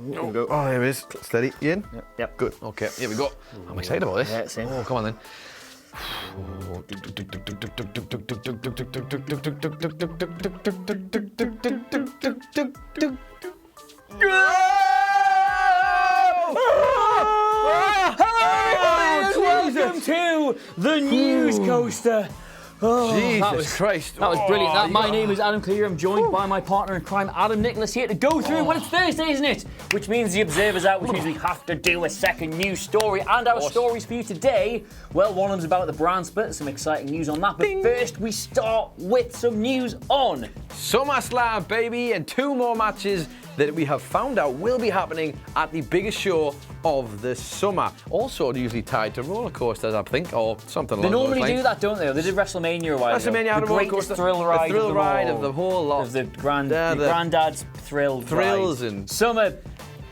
Oh, here it is. Steady. You in? Yep. Good. Okay, here we go. I'm excited about this. Yeah, same. Oh, come on then. Welcome to the News Coaster. Oh, Jesus Christ. That was brilliant. My name is Adam Clear. I'm joined by my partner in crime, Adam Nicholas, here to go through. Well, it's Thursday, isn't it? Which means the Observer's out, which means we have to do a second news story. And our stories for you today, well, one of them's about the brand split. Some exciting news on that. But first, we start with some news on SummerSlam, baby, and 2 more matches that we have found out will be happening at the biggest show of the summer. Also usually tied to roller coasters, I think, or something like that. They normally do that, don't they? They did WrestleMania a while ago. WrestleMania had a roller coaster. The thrill ride of the whole lot. Of the granddad's thrills ride. And summer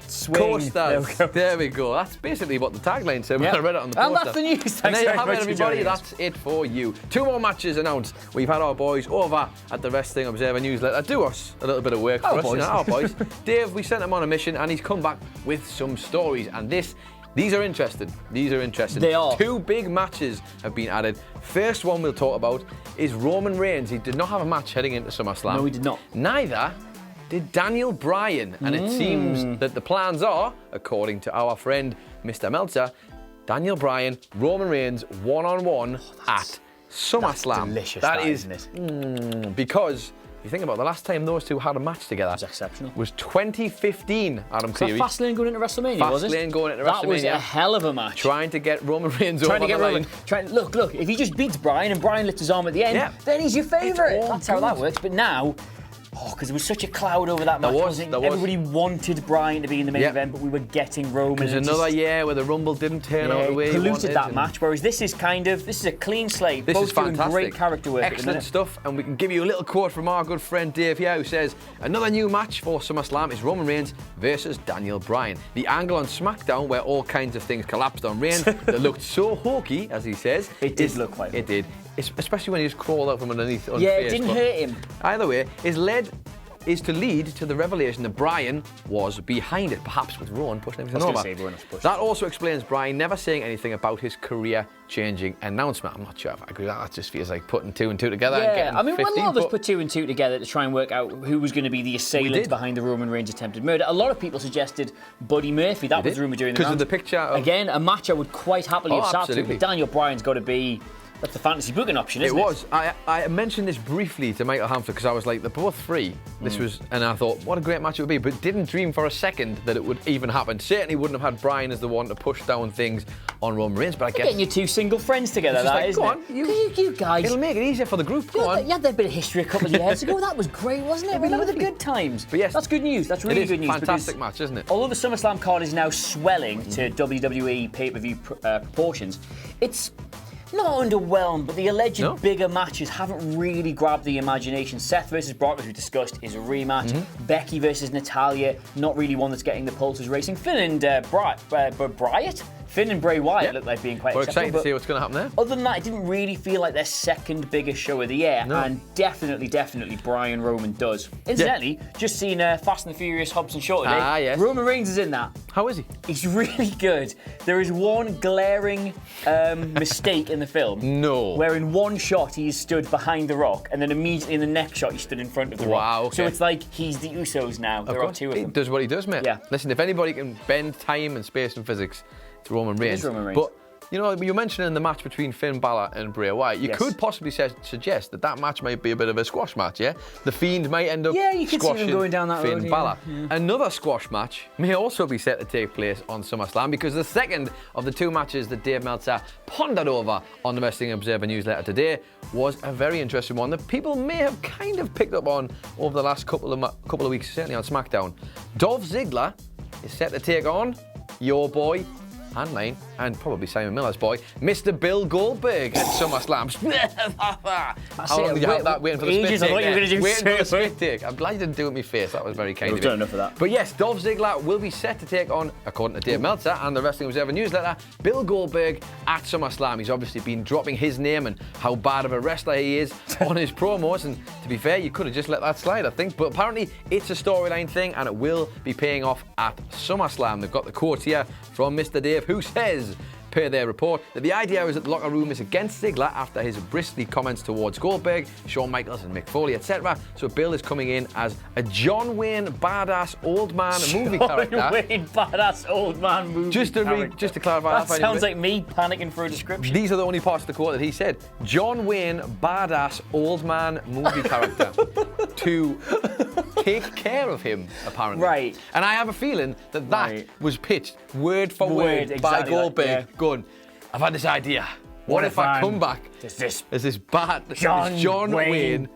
swing. Coasters. There we go. That's basically what the tagline said when I read it on the poster. And that's the news. And Thanks there you very have much it, for everybody. joining us. That's it for you. 2 more matches announced. We've had our boys over at the Wrestling Observer newsletter do us a little bit of work for us. Boys. Our boys. Dave, we sent him on a mission and he's come back with some stories. And these are interesting. They are. 2 big matches have been added. First one we'll talk about is Roman Reigns. He did not have a match heading into SummerSlam. No, he did not. Neither did Daniel Bryan. And it seems that the plans are, according to our friend Mr. Meltzer, Daniel Bryan, Roman Reigns, one-on-one at SummerSlam. That's delicious, isn't it? Because you think about it, the last time those 2 had a match together was exceptional. Was 2015, Adam Cleary. Fastlane going into WrestleMania, was it? Fastlane going into WrestleMania. That was a hell of a match. Trying to get Roman Reigns over the line. Look, if he just beats Bryan and Bryan lifts his arm at the end, then he's your favourite. That's how that works. But now, because there was such a cloud over that match, wasn't it? Everybody wanted Bryan to be in the main event, but we were getting Roman. There's another year where the Rumble didn't turn out the way he wanted. That match, whereas this is a clean slate. This is fantastic. Doing great character work. Excellent stuff, and we can give you a little quote from our good friend Dave here, who says, another new match for SummerSlam is Roman Reigns versus Daniel Bryan. The angle on SmackDown, where all kinds of things collapsed on Reigns, that looked so hokey, as he says. It did look like it. It did. Especially when he just crawled out from underneath. Yeah, it didn't hurt him. Either way, is to lead to the revelation that Bryan was behind it, perhaps with Rowan pushing everything over. That also explains Bryan never saying anything about his career-changing announcement. I'm not sure if I agree with that. That just feels like putting 2 and 2 together. Yeah, and getting 15, a lot of us put 2 and 2 together to try and work out who was going to be the assailant behind the Roman Reigns attempted murder. A lot of people suggested Buddy Murphy. That was rumoured during the round. Because of the picture of... Again, a match I would quite happily have sat through, but Daniel Bryan's got to be... That's the fantasy booking option, isn't it? It was. I mentioned this briefly to Michael Hamflett because I was like, they're both free. And I thought, what a great match it would be, but didn't dream for a second that it would even happen. Certainly wouldn't have had Bryan as the one to push down things on Roman Reigns, but I guess... Getting your 2 single friends together, isn't it? You guys... It'll make it easier for the group, go on. You had that bit of history a couple of years ago. That was great, wasn't it? Remember the good times. But yes, that's good news. That's really good news. Fantastic match, isn't it? Although the SummerSlam card is now swelling to WWE pay-per-view proportions, it's... not underwhelmed, but the alleged bigger matches haven't really grabbed the imagination. Seth versus Brock, as we discussed, is a rematch. Becky versus Natalya, not really one that's getting the pulses racing. Finn and Finn and Bray Wyatt look like being quite We're exceptional. excited to see what's going to happen there. Other than that, it didn't really feel like their second biggest show of the year, and definitely Bryan Roman does. Incidentally, just seen Fast and the Furious Hobbs and Shaw today. Yes. Roman Reigns is in that. How is he? He's really good. There is one glaring mistake in the film. No. Where in one shot he is stood behind The Rock, and then immediately in the next shot he stood in front of The Rock. Wow, okay. So it's like he's the Usos now. There are 2 of them. He does what he does, mate. Yeah. Listen, if anybody can bend time and space and physics, it's Roman Reigns. It is Roman Reigns. But you know, you mentioned in the match between Finn Balor and Bray Wyatt, you could possibly suggest that match might be a bit of a squash match, yeah? The Fiend might end up squashing going down that Finn road, Balor. Yeah. Another squash match may also be set to take place on SummerSlam because the second of the 2 matches that Dave Meltzer pondered over on the Wrestling Observer newsletter today was a very interesting one that people may have kind of picked up on over the last couple of weeks, certainly on SmackDown. Dolph Ziggler is set to take on your boy and mine, and probably Simon Miller's boy, Mr. Bill Goldberg at SummerSlam. How long did you have that waiting for the spit take? I thought you were going to do waiting for the spit take. I'm glad you didn't do it with my face. That was very kind of you. We've done enough of that. But yes, Dolph Ziggler will be set to take on, according to Dave Meltzer and the Wrestling Observer newsletter, Bill Goldberg at SummerSlam. He's obviously been dropping his name and how bad of a wrestler he is on his promos, and to be fair, you could have just let that slide, I think. But apparently, it's a storyline thing, and it will be paying off at SummerSlam. They've got the quote here from Mr. Dave, who says, per their report, that the idea is that the locker room is against Ziggler after his bristly comments towards Goldberg, Shawn Michaels and Mick Foley, etc. So Bill is coming in as a John Wayne badass old man movie character. John Wayne badass old man movie character. Just to clarify. That sounds like me panicking for a description. These are the only parts of the quote that he said. John Wayne badass old man movie character to take care of him, apparently. Right. And I have a feeling that was pitched word for word by exactly Goldberg. Going, I've had this idea. What if I come back as this John Wayne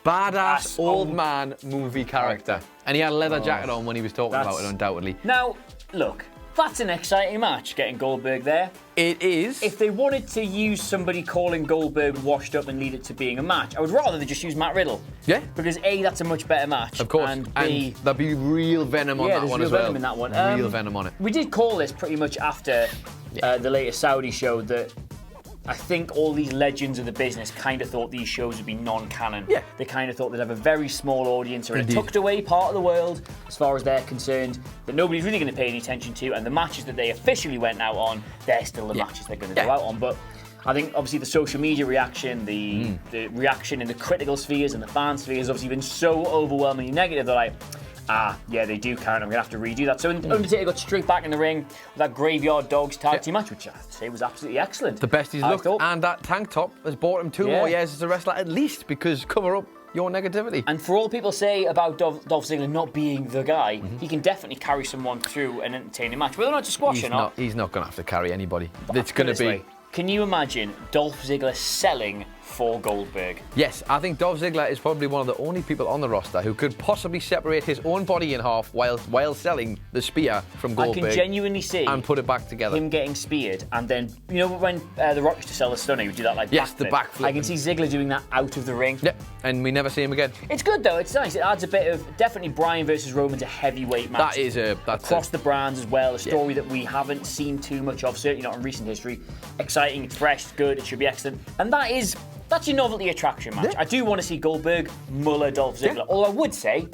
badass old man movie character? And he had a leather jacket on when he was talking about it, undoubtedly. Now, look, that's an exciting match, getting Goldberg there. It is. If they wanted to use somebody calling Goldberg washed up and lead it to being a match, I would rather they just use Matt Riddle. Yeah. Because A, that's a much better match. Of course. And B, there'd be real venom on that one as well. Real venom in that one. Real venom on it. We did call this pretty much after the latest Saudi show that I think all these legends of the business kind of thought these shows would be non-canon. Yeah. They kind of thought they'd have a very small audience or a tucked away part of the world, as far as they're concerned, that nobody's really going to pay any attention to, and the matches that they officially went out on, they're still the matches they're going to go out on. But I think obviously the social media reaction, the reaction in the critical spheres and the fan sphere has obviously been so overwhelmingly negative that they do count. I'm going to have to redo that. So Undertaker got straight back in the ring with that Graveyard Dogs tag team match, which I have to say was absolutely excellent. The best he's looked, and that tank top has bought him 2 more years as a wrestler at least, because cover up your negativity. And for all people say about Dolph Ziggler not being the guy, he can definitely carry someone through an entertaining match. Whether or not to squash or not. He's not going to have to carry anybody. It's going to be... Can you imagine Dolph Ziggler selling for Goldberg? Yes, I think Dolph Ziggler is probably one of the only people on the roster who could possibly separate his own body in half while selling the spear from Goldberg. I can genuinely see and put it back together. Him getting speared, and then when The Rock used to sell the stunner, he would do that the backflip. I can see Ziggler doing that out of the ring. Yep, and we never see him again. It's good though. It's nice. It adds a bit of definitely Bryan versus Roman's a heavyweight match. That's across the brands as well. A story that we haven't seen too much of, certainly not in recent history. Exciting, it's fresh, it's good, it should be excellent, and that's your novelty attraction match. I do want to see Goldberg muller Dolph Ziggler. Although I would say,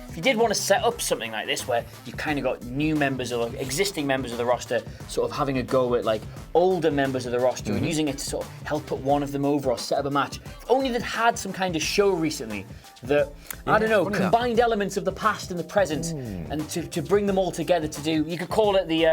if you did want to set up something like this where you've kind of got new members or existing members of the roster sort of having a go at like older members of the roster and using it to sort of help put one of them over or set up a match. If only they'd had some kind of show recently that, I don't know, combined elements of the past and the present and to bring them all together to do, you could call it the...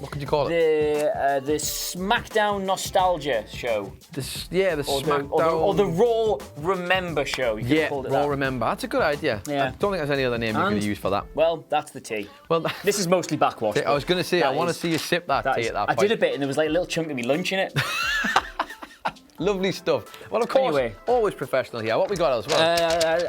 what could you call it? The SmackDown Nostalgia Show. The SmackDown... Or the Raw Remember Show. You could call it Raw Remember. That's a good idea. Yeah. I don't think there's any other name you could use for that. Well, that's the tea. Well, this is mostly backwash. I was going to say, I want to see you sip that tea at that point. I did a bit and there was like a little chunk of me lunch in it. Lovely stuff. Well, of course, always professional here. What we got as well?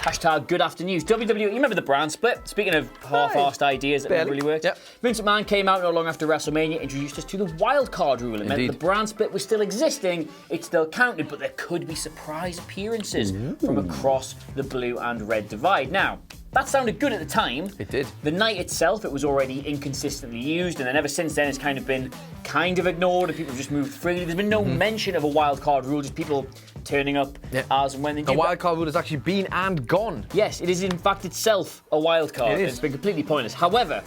Hashtag good afternoons. WWE, you remember the brand split? Speaking of half-assed ideas that never really worked. Yep. Vince McMahon came out not long after WrestleMania, introduced us to the Wildcard rule. It meant the brand split was still existing, it still counted, but there could be surprise appearances from across the blue and red divide. Now, that sounded good at the time. It did. The night itself, it was already inconsistently used, and then ever since then it's kind of been ignored and people have just moved freely. There's been no mention of a wildcard rule, just people turning up as and when they do. The wildcard rule has actually been and gone. Yes, it is in fact itself a wildcard. It's been completely pointless. However,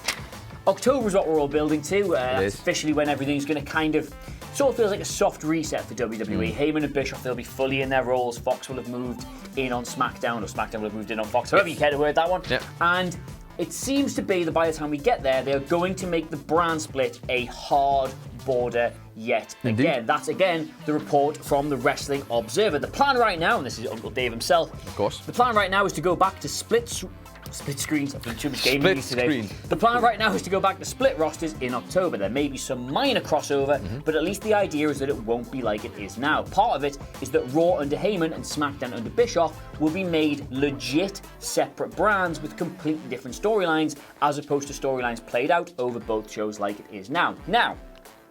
October is what we're all building to. That's officially when everything's going to kind of... Sort of feels like a soft reset for WWE. Heyman and Bischoff, they'll be fully in their roles. Fox will have moved in on SmackDown, or SmackDown will have moved in on Fox, however you care to word that one. And it seems to be that by the time we get there, they're going to make the brand split a hard border yet again. That's, again, the report from the Wrestling Observer. The plan right now, and this is Uncle Dave himself, of course, the plan right now is to go back to split screens. I've been too much game movies today. The plan right now is to go back to split rosters in October. There may be some minor crossover, but at least the idea is that it won't be like it is now. Part of it is that Raw under Heyman and SmackDown under Bischoff will be made legit separate brands with completely different storylines, as opposed to storylines played out over both shows like it is now. Now,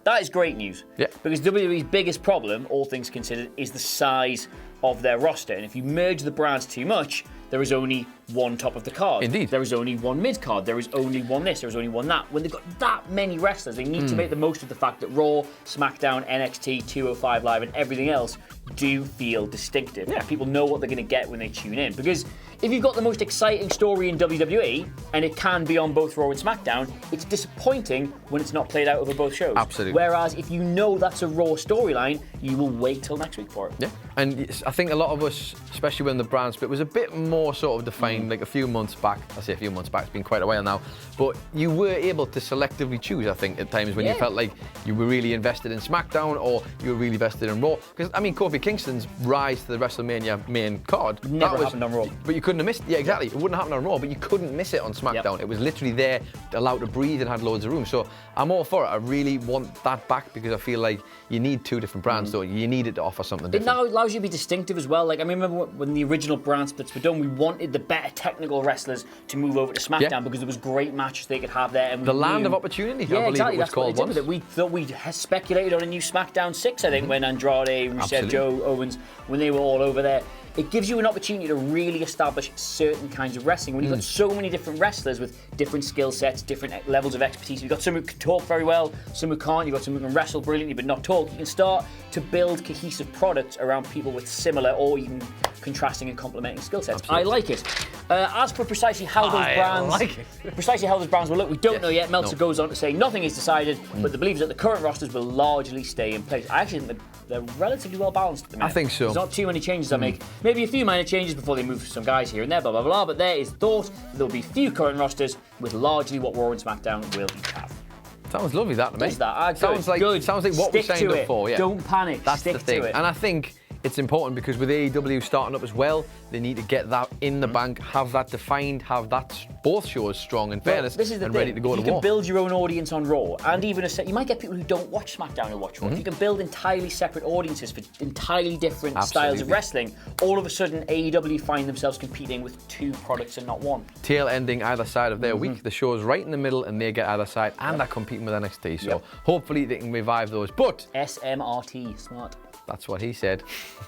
That is great news. Yeah. Because WWE's biggest problem, all things considered, is the size of their roster. And if you merge the brands too much, there is only one top of the card. Indeed. There is only one mid card. There is only one this. There is only one that. When they've got that many wrestlers, they need to make the most of the fact that Raw, SmackDown, NXT, 205 Live, and everything else do feel distinctive. Yeah. People know what they're going to get when they tune in. Because if you've got the most exciting story in WWE, and it can be on both Raw and SmackDown, it's disappointing when it's not played out over both shows. Absolutely. Whereas if you know that's a Raw storyline, you will wait till next week for it. Yeah, and I think a lot of us, especially when the brand split was a bit more sort of defined, like a few months back. I say a few months back; it's been quite a while now. But you were able to selectively choose. I think at times when you felt like you were really invested in SmackDown or you were really invested in Raw. Because I mean, Kofi Kingston's rise to the WrestleMania main card Never happened on Raw. But you couldn't have missed it. Yeah, exactly. It wouldn't happen on Raw, but you couldn't miss it on SmackDown. Yep. It was literally there, allowed to breathe, and had loads of room. So I'm all for it. I really want that back because I feel like you need two different brands, don't you? You need it to offer something It different. now allows you to be distinctive as well. Like, I remember when the original brand splits were done, we wanted the better technical wrestlers to move over to SmackDown because there was great matches they could have there. And we The land knew- of opportunity, Yeah, I believe exactly. it was That's what called they did with once. it. We thought we had speculated on a new SmackDown 6, I think, when Andrade, Rusev, Absolutely. Joe, Owens, when they were all over there. It gives you an opportunity to really establish certain kinds of wrestling. When you've got so many different wrestlers with different skill sets, different levels of expertise, you've got some who can talk very well, some who can't, you've got some who can wrestle brilliantly but not talk. You can start to build cohesive products around people with similar or even contrasting and complementing skill sets. Absolutely. I like it. As for precisely how those brands will look, we don't know yet. Meltzer goes on to say nothing is decided, but the belief is that the current rosters will largely stay in place. I actually think they're relatively well balanced at the minute. I think so. There's not too many changes I make. Maybe a few minor changes before they move some guys here and there, blah, blah, blah. But there is thought that there will be few current rosters with largely what Raw and SmackDown will each have. Sounds lovely, that to me. Does that? Sounds like good. Sounds like what Stick we signed to up it. for. Yeah. Don't panic. That's Stick the thing. to it. And I think it's important because with AEW starting up as well, they need to get that in the bank, have that defined, have that both shows strong in fairness, this is the and thing. ready to go if to you war. can build your own audience on Raw, and even you might get people who don't watch SmackDown who watch Raw. If you can build entirely separate audiences for entirely different styles of wrestling, all of a sudden AEW find themselves competing with two products and not one. Tail ending either side of their week. The show's right in the middle and they get either side and they're competing with NXT. So hopefully they can revive those. But SMRT, smart. that's what he said.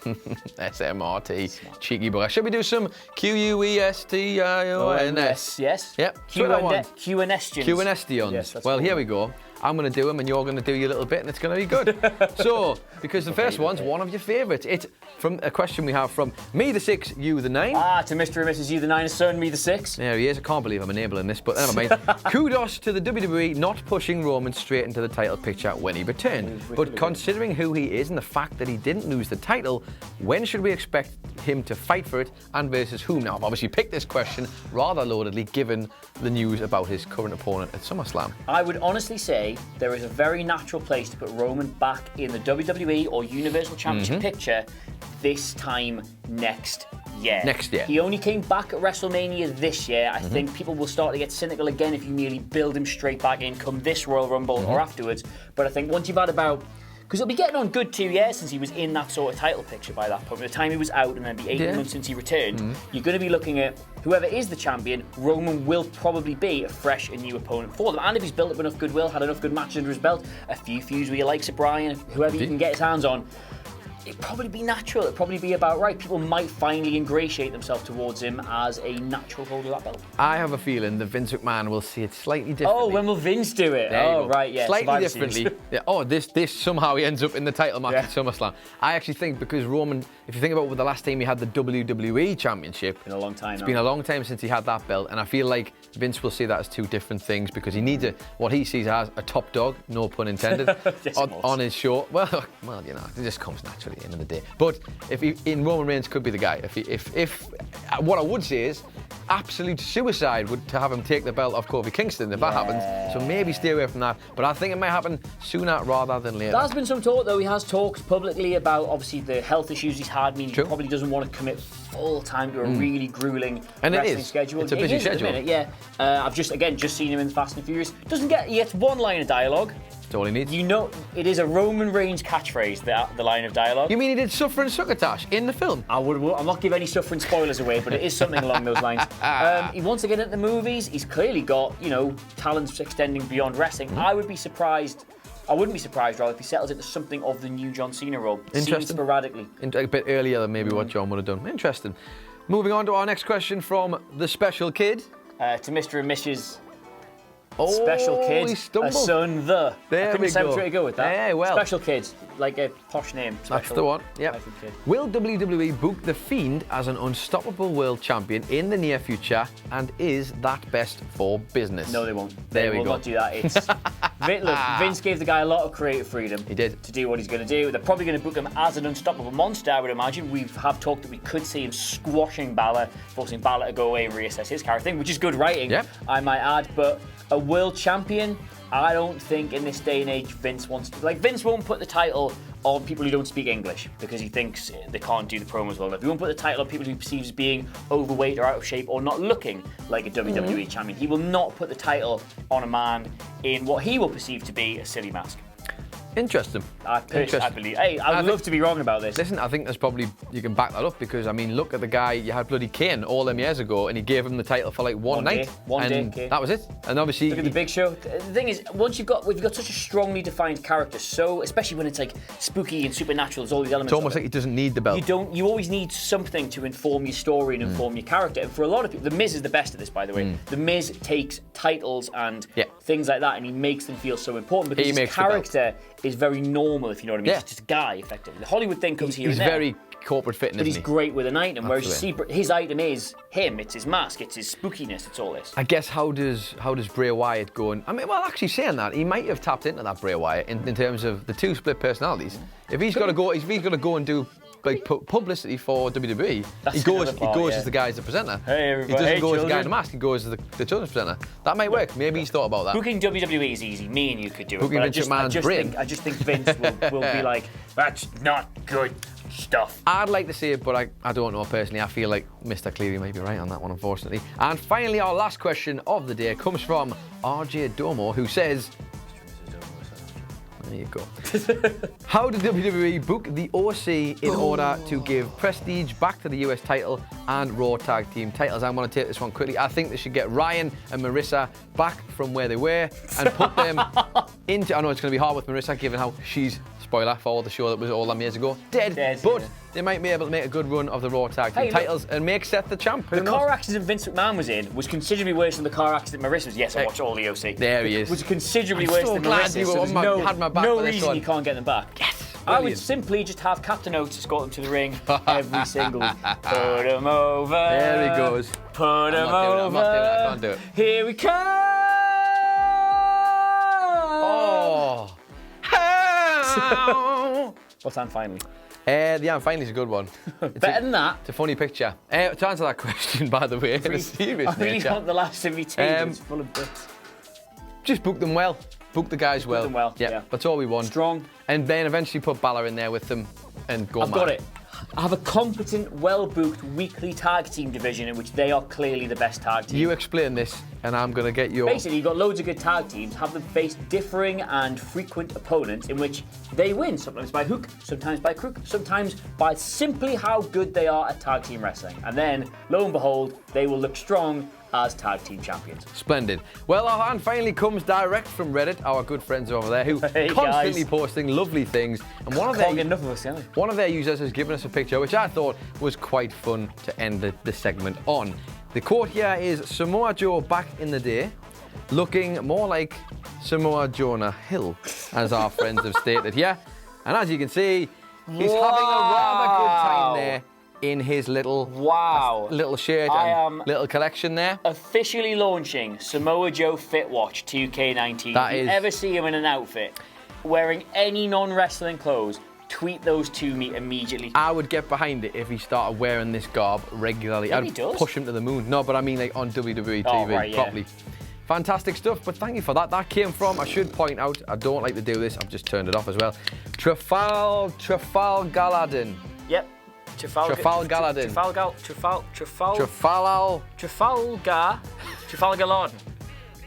SMRT. Cheeky boy. Should we do some QUESTIONS? Yes. Yep. QNStions. QNStions. Yes, that's Well, cool. here we go. I'm going to do them and you're going to do your little bit and it's going to be good. So, because the first one's one of your favourites. It's from a question we have from me the 6, you the 9. To Mr. and Mrs. You the 9's son, me the 6. There he is. I can't believe I'm enabling this, but never mind. Kudos to the WWE not pushing Roman straight into the title picture when he returned. But considering who he is and the fact that he didn't lose the title, when should we expect him to fight for it and versus whom? Now, I've obviously picked this question rather loadedly given the news about his current opponent at SummerSlam. I would honestly say there is a very natural place to put Roman back in the WWE or Universal Championship picture this time next year. Next year. He only came back at WrestleMania this year. I think people will start to get cynical again if you merely build him straight back in come this Royal Rumble or afterwards. But I think once you've had about... Because he'll be getting on good 2 years since he was in that sort of title picture by that point. By the time he was out and then the 18 months since he returned, you're going to be looking at whoever is the champion, Roman will probably be a fresh and new opponent for them. And if he's built up enough goodwill, had enough good matches under his belt, a few feuds with your likes of Bryan, whoever he can get his hands on, it'd probably be natural. It'd probably be about right. People might finally ingratiate themselves towards him as a natural holder of that belt. I have a feeling that Vince McMahon will see it slightly differently. Oh, when will Vince do it? There you Oh, go. right, yeah. Slightly Survivor differently. Series. Yeah. Oh, this somehow he ends up in the title match at SummerSlam. I actually think because Roman, if you think about the last time he had the WWE Championship, Been a long time. it's been a long time since he had that belt, and I feel like Vince will see that as two different things because he needs what he sees as a top dog, no pun intended, Yes, on his show. Well, you know, it just comes naturally at the end of the day. But if Roman Reigns could be the guy. If what I would say is absolute suicide would to have him take the belt off Kofi Kingston if that happens. So maybe stay away from that. But I think it might happen sooner rather than later. There's been some talk, though. He has talked publicly about obviously the health issues he's had. Meaning he probably doesn't want to commit full time to a really grueling wrestling schedule. It's a busy schedule. At the minute, I've just seen him in Fast and Furious. He gets one line of dialogue. That's all he needs. You know, it is a Roman Reigns catchphrase, the line of dialogue. You mean he did Suffer and Succotash in the film? I'll not give any suffering spoilers away, but it is something along those lines. He wants to get into the movies. He's clearly got, talents extending beyond wrestling. I would be surprised I wouldn't be surprised, rather, if he settles into something of the new John Cena role. Seen sporadically. A bit earlier than maybe what John would have done. Interesting. Moving on to our next question from the special kid. To Mr. and Mrs. Special Kid, he stumbled. a son, the. There I couldn't we decide go. which way to go with that. Yeah, well. Special Kid, like a posh name. That's the one. Yep. Kid. Will WWE book The Fiend as an unstoppable world champion in the near future? And is that best for business? No, they won't. There we will go. not do that. It's look, Vince gave the guy a lot of creative freedom. He did. To do what he's going to do. They're probably going to book him as an unstoppable monster, I would imagine. We have talked that we could see him squashing Balor, forcing Balor to go away and reassess his character thing, which is good writing, Yep. I might add. But a world champion, I don't think in this day and age Vince wants to. Like, Vince won't put the title on people who don't speak English because he thinks they can't do the promos well enough. He won't put the title on people who he perceives as being overweight or out of shape or not looking like a WWE champion. He will not put the title on a man in what he will perceive to be a silly mask. Interesting. I believe. Hey, I'd love to be wrong about this. Listen, I think there's probably, you can back that up because, I mean, look at the guy, you had bloody Kane all them years ago and he gave him the title for like one night. One day, and Kane. that was it. And obviously... Look at the Big Show. The thing is, we've got such a strongly defined character, so, especially when it's like spooky and supernatural, there's all these elements. It's almost like he doesn't need the belt. You always need something to inform your story and inform your character. And for a lot of people, The Miz is the best at this, by the way. The Miz takes titles and things like that and he makes them feel so important because his character is very normal, if you know what I mean. Yeah. He's just a guy, effectively. The Hollywood thing comes here He's and there. very corporate fitting, But isn't he's he? great with an item, whereas you see his item is him. It's his mask, it's his spookiness, it's all this. I guess how does Bray Wyatt go? I mean, well, actually saying that, he might have tapped into that Bray Wyatt in terms of the two split personalities. If he's got to go, and do like publicity for WWE, he goes as the guy as the presenter. Hey, everybody. He doesn't go as the guy in children. the mask. He goes as the children's presenter. That might work. Maybe he's thought about that. Booking WWE is easy. Me and you could do it. Booking But Vince McMahon's I just think Vince will be like, that's not good stuff. I'd like to see it, but I don't know personally. I feel like Mr. Cleary might be right on that one, unfortunately. And finally, our last question of the day comes from RJ Domo, who says, there you go. How did WWE book the OC in order to give prestige back to the US title and Raw Tag Team titles? I'm going to take this one quickly. I think they should get Ryan and Marissa back from where they were and put them into... I know it's going to be hard with Marissa, given how she's, spoiler for the show that was all them years ago, dead. But they might be able to make a good run of the Raw Tag Team titles and make Seth the champ. The car accident Vince McMahon was in was considerably worse than the car accident Marissa was. Yes, I watched all the OC. There he is. Was considerably worse than Marissa. So had my back no for this reason one. you can't get them back. Yes. I would simply just have Captain Oates escort them to the ring every single week. Put them over. There he goes. Put them over. I'm not doing it. I can't do it. Here we come. Oh. What's on finally? The finally is a good one. Better than that. It's a funny picture. To answer that question, by the way, in a serious I really nature, want the last MVP. It's full of bits. just book them well. Book the guys well. them well, Yeah, yeah. that's all we want. Strong. And then eventually put Balor in there with them and go I've got it. I have a competent, well-booked weekly tag team division in which they are clearly the best tag team. You explain this, and I'm going to get your... Basically, you've got loads of good tag teams, have them face differing and frequent opponents in which they win, sometimes by hook, sometimes by crook, sometimes by simply how good they are at tag team wrestling. And then, lo and behold, they will look strong as tag team champions. Splendid. Well, our hand finally comes direct from Reddit, our good friends over there, who Hey, constantly guys. posting lovely things. And one of Can't get enough of us, can we? One of their users has given us a picture, which I thought was quite fun to end the segment on. The quote here is, Samoa Joe back in the day, looking more like Samoa Jonah Hill, as our friends have stated here. And as you can see, he's having a rather good time there in his little shirt and little collection there. Officially launching Samoa Joe Fit Watch 2K19. That if you is- ever see him in an outfit wearing any non-wrestling clothes, tweet those to me immediately. I would get behind it if he started wearing this garb regularly. Yeah, I'd he does. push him to the moon. No, but I mean like on WWE TV Oh, right, yeah. properly. Fantastic stuff, but thank you for that. That came from, I should point out, I don't like to do this, I've just turned it off as well. Trafalgaladin. Yep. Trafalgaladin. Trafalgar Laden.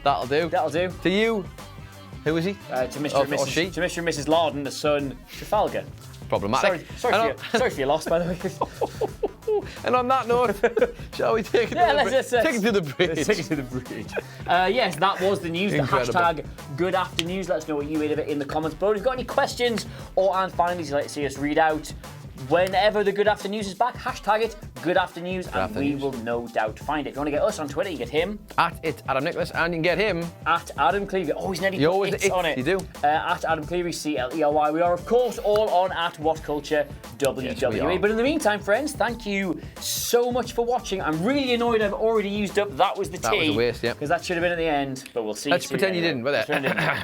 That'll do. That'll do. To you, who is he? To Mr. Or and Mrs. she? To Mr. and Mrs. Laden, the son Trafalgar. Problematic. Sorry for your loss, by the way. And on that note, shall we take it take it to the bridge? Let's take it to the bridge. Yes, that was the news. Incredible. The hashtag Good After News. Let us know what you made of it in the comments below. If you've got any questions or and findings you'd like to see us read out, whenever the Good After News is back, hashtag it Good After News, and we will no doubt find it. If you want to get us on Twitter, you get him At it, Adam Nicholas, and you can get him at Adam Cleary. Always nearly You put always it on it. You do. At Adam Cleary, CLERY. We are, of course, all on at WhatCulture WWE. Yes, we are. But in the meantime, friends, thank you so much for watching. I'm really annoyed I've already used up That Was the Tea. That was a waste, yeah. Because that should have been at the end, but we'll see. Let's soon pretend you anyway. didn't, with it.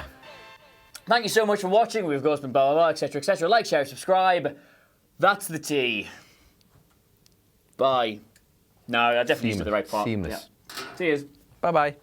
Thank you so much for watching. We've of course been blah, blah, blah, etc., etc. Like, share, subscribe. That's the tea. Bye. No, I definitely used it the right part. Seamless. Yeah. Cheers. Bye-bye.